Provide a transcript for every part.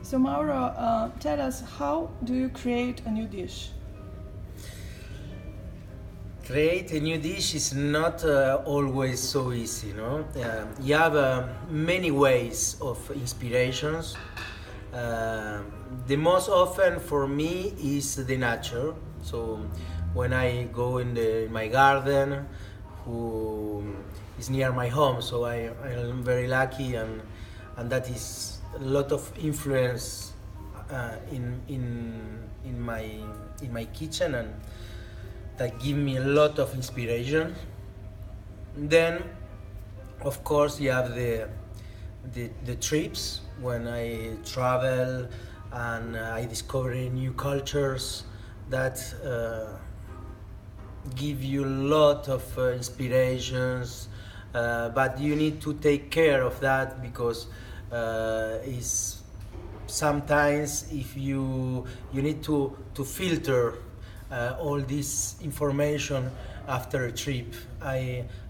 So Mauro, tell us, how do you create a new dish? Create a new dish is not always so easy, no? You have many ways of inspirations. The most often for me is the nature. So when I go in my garden, who is near my home, so I'm very lucky, and that is a lot of influence in my kitchen, and that give me a lot of inspiration. Then, of course, you have the trips when I travel and I discover new cultures that give you a lot of inspirations, but you need to take care of that because is sometimes if you need to filter all this information after a trip.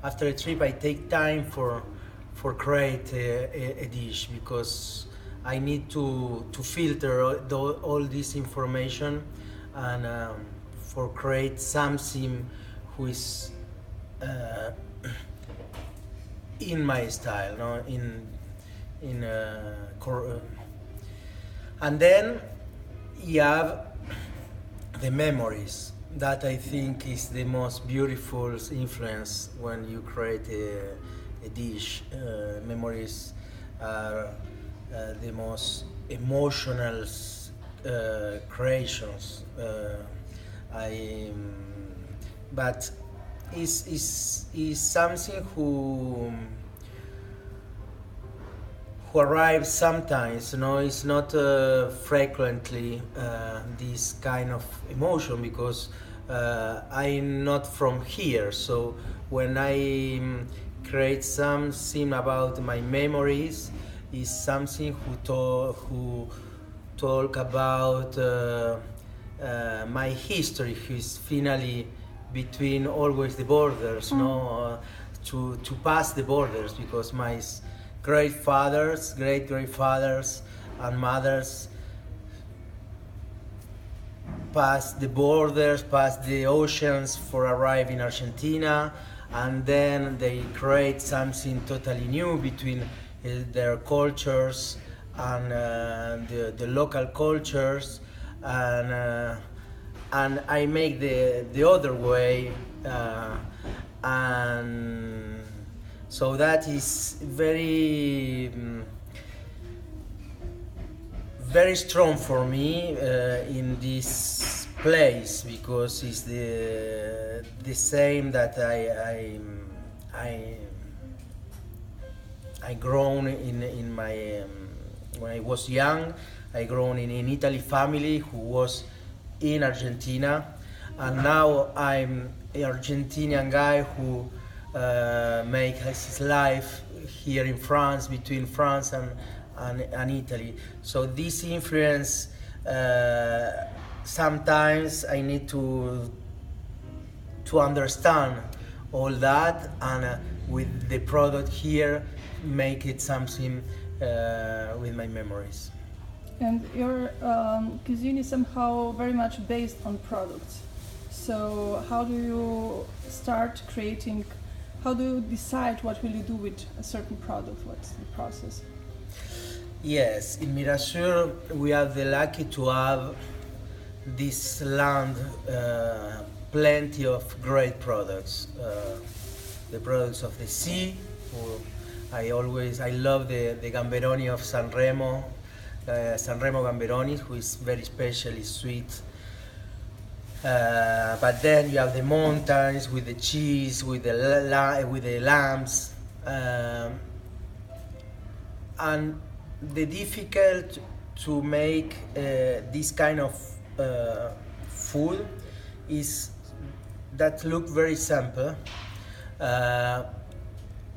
After a trip I take time for create a dish because I need to filter all this information and for create something who is in my style, no? And then you have the memories that I think is the most beautiful influence when you create a dish. Memories are the most emotional creations. But is something who arrives sometimes, it's not frequently this kind of emotion because I'm not from here. So when I create something about my memories, is something who talk about my history, who is finally between always the borders, to pass the borders, because my great-grandfathers and mothers past the borders, past the oceans for arrive in Argentina, and then they create something totally new between their cultures and the local cultures, and I make the other way, and so that is very very strong for me in this place, because it's the same that I grown in my when I was young. I grown in an Italy family who was in Argentina, and now I'm an Argentinian guy who make his life here in France, between France and Italy. So this influence, sometimes I need to understand all that, and with the product here, make it something with my memories. And your cuisine is somehow very much based on products. So how do you start creating? How do you decide what will you do with a certain product? What's the process? Yes, in Mirazur we are the lucky to have this land, plenty of great products. The products of the sea. I love the gamberoni of San Remo gamberoni, who is very specially sweet. But then you have the mountains with the cheese, with the lambs, and the difficult to make this kind of food is that look very simple,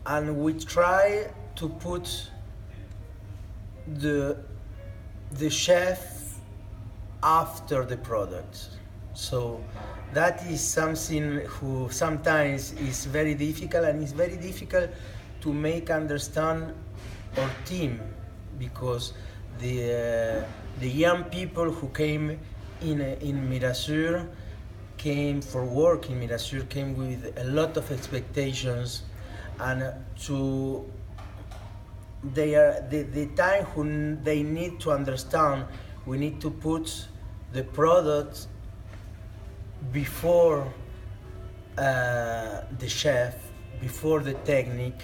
and we try to put the chef after the product. So that is something who sometimes is very difficult, and it's very difficult to make understand our team, because the young people who came in Mirazur came for work in Mirazur came with a lot of expectations, and to they are the time when they need to understand we need to put the product before the chef, before the technique,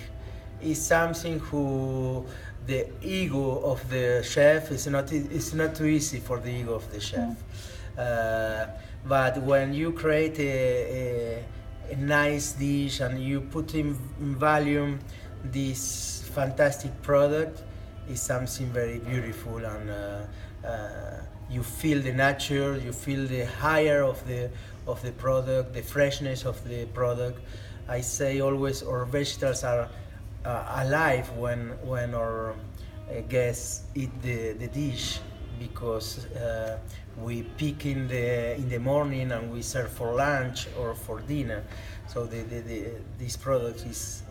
is something who the ego of the chef is not, it's not too easy for the ego of the chef. But when you create a nice dish and you put in value this fantastic product, is something very beautiful, and you feel the nature, you feel the higher of the product, the freshness of the product. I say always our vegetables are alive when our guests eat the dish, because we pick in the morning and we serve for lunch or for dinner. So this product is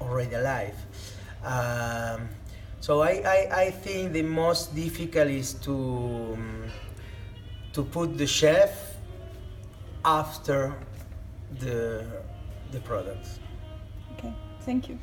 already alive. So I think the most difficult is to put the chef after the product. Okay, thank you.